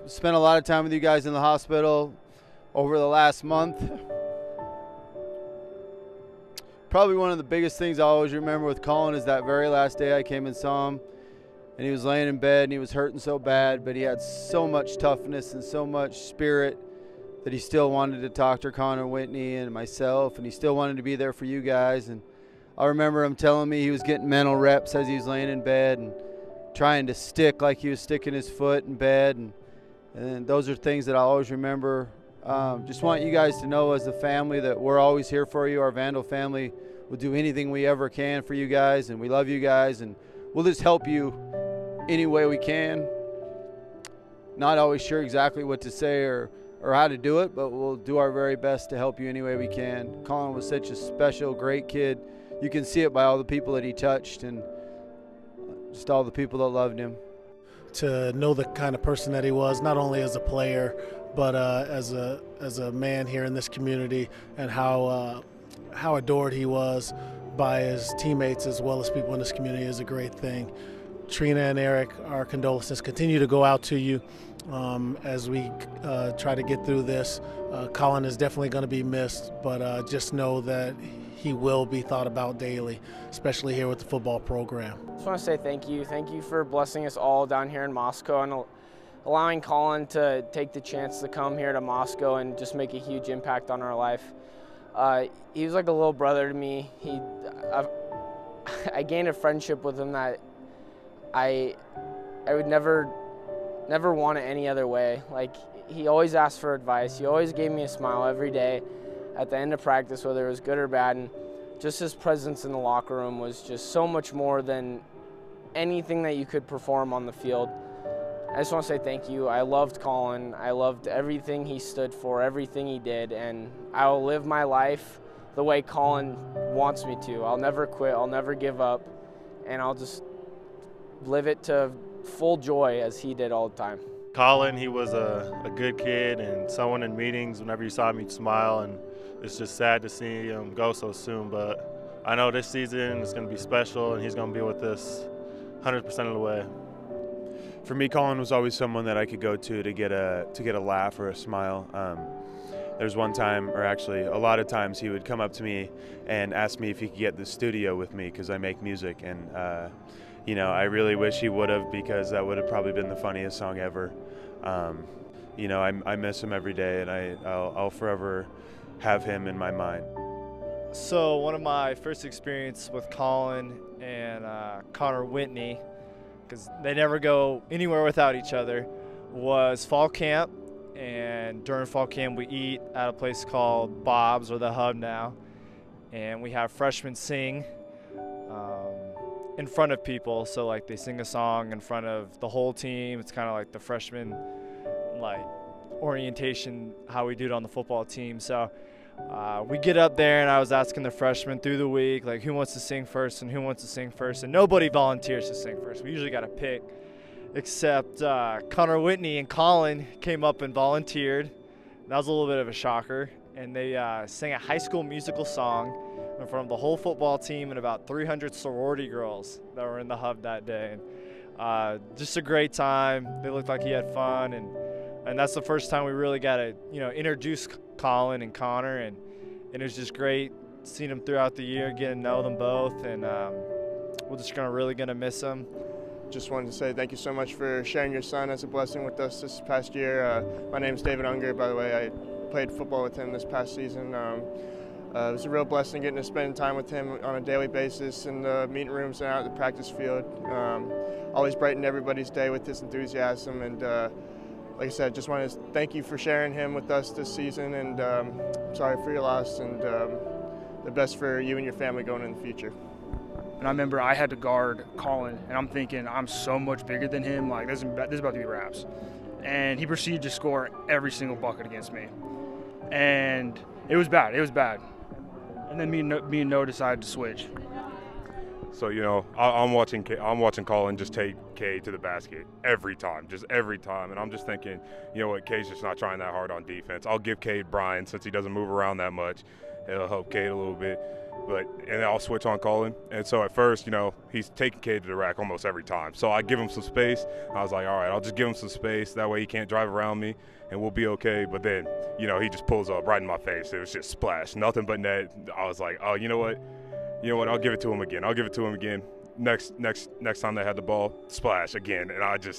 Spent a lot of time with you guys in the hospital over the last month. Probably one of the biggest things I always remember with Colin is that very last day I came and saw him, and he was laying in bed and he was hurting so bad, but he had so much toughness and so much spirit that he still wanted to talk to Connor Whitney and myself, and he still wanted to be there for you guys. And I remember him telling me he was getting mental reps as he was laying in bed and trying to stick like he was sticking his foot in bed, and those are things that I always remember. Just want you guys to know as a family that we're always here for you. Our Vandal family will do anything we ever can for you guys, and we love you guys, and we'll just help you any way we can. Not always sure exactly what to say or how to do it, but we'll do our very best to help you any way we can. Colin was such a special, great kid. You can see it by all the people that he touched and just all the people that loved him. To know the kind of person that he was, not only as a player, but as a man here in this community, and how adored he was by his teammates as well as people in this community is a great thing. Trina and Eric, our condolences continue to go out to you as we try to get through this. Colin is definitely going to be missed, but just know that he will be thought about daily, especially here with the football program. I just want to say thank you. Thank you for blessing us all down here in Moscow and allowing Colin to take the chance to come here to Moscow and just make a huge impact on our life. He was like a little brother to me. I gained a friendship with him that I would never want it any other way. Like, he always asked for advice. He always gave me a smile every day at the end of practice, whether it was good or bad. And just his presence in the locker room was just so much more than anything that you could perform on the field. I just want to say thank you. I loved Colin. I loved everything he stood for, everything he did, and I will live my life the way Colin wants me to. I'll never quit. I'll never give up, and I'll just live it to full joy as he did all the time. Colin, he was a good kid and someone in meetings, whenever you saw him, you'd smile, and it's just sad to see him go so soon. But I know this season is going to be special, and he's going to be with us 100% of the way. For me, Colin was always someone that I could go to get a laugh or a smile. There's one time, or actually a lot of times, he would come up to me and ask me if he could get the studio with me because I make music, and you know, I really wish he would have, because that would have probably been the funniest song ever. You know, I miss him every day, and I'll forever have him in my mind. So one of my first experience with Colin and Connor Whitney, because they never go anywhere without each other, was fall camp. And during fall camp, we eat at a place called Bob's, or the Hub now, and we have freshmen sing in front of people. So like they sing a song in front of the whole team. It's kind of like the freshman like orientation, how we do it on the football team. So we get up there, and I was asking the freshmen through the week, like, who wants to sing first and who wants to sing first, and nobody volunteers to sing first. We usually got to pick, except Connor Whitney and Colin came up and volunteered. That was a little bit of a shocker, and they sang a High School Musical song in front of the whole football team and about 300 sorority girls that were in the Hub that day. And just a great time. They looked like he had fun, and that's the first time we really got to, you know, introduce Colin and Connor, and it was just great seeing them throughout the year, getting to know them both, and we're just really gonna miss them. Just wanted to say thank you so much for sharing your son as a blessing with us this past year. My name's David Unger, by the way. I played football with him this past season. It was a real blessing getting to spend time with him on a daily basis in the meeting rooms and out at the practice field. Always brightened everybody's day with his enthusiasm, and like I said, just want to thank you for sharing him with us this season, and sorry for your loss, and the best for you and your family going in the future. And I remember I had to guard Colin, and I'm thinking, I'm so much bigger than him, like this is about to be wraps. And he proceeded to score every single bucket against me. And it was bad, And then me and Noah decided to switch. So, you know, I'm watching Colin just take K to the basket every time, and I'm just thinking, you know what, K's just not trying that hard on defense. I'll give K Brian, since he doesn't move around that much, It'll help Cade a little bit. And I'll switch on Colin. And so at first, you know, he's taking Cade to the rack almost every time. So I give him some space. I was like, all right, I'll just give him some space. That way he can't drive around me and we'll be okay. But then, you know, he just pulls up right in my face. It was just splash, nothing but net. I was like, oh, you know what? I'll give it to him again. Next time they had the ball, splash again. And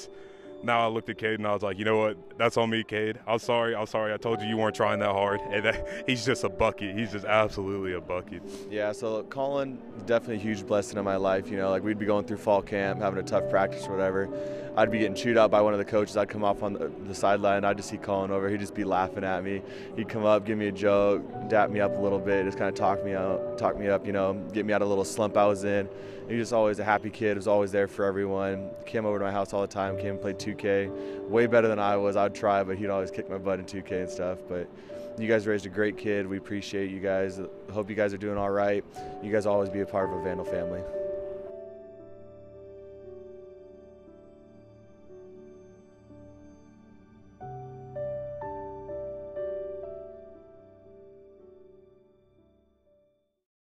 now I looked at Cade and I was like, you know what? That's on me, Cade. I'm sorry. I told you weren't trying that hard. And he's just a bucket. He's just absolutely a bucket. Yeah, so Colin, definitely a huge blessing in my life. You know, like we'd be going through fall camp, having a tough practice or whatever. I'd be getting chewed out by one of the coaches. I'd come off on the sideline. I'd just see Colin over. He'd just be laughing at me. He'd come up, give me a joke, dap me up a little bit, just kind of talk me up, you know, get me out of a little slump I was in. He was just always a happy kid. Was always there for everyone. Came over to my house all the time. Came and played 2K. Way better than I was. I'd try, but he'd always kick my butt in 2K and stuff. But you guys raised a great kid. We appreciate you guys. Hope you guys are doing all right. You guys will always be a part of a Vandal family.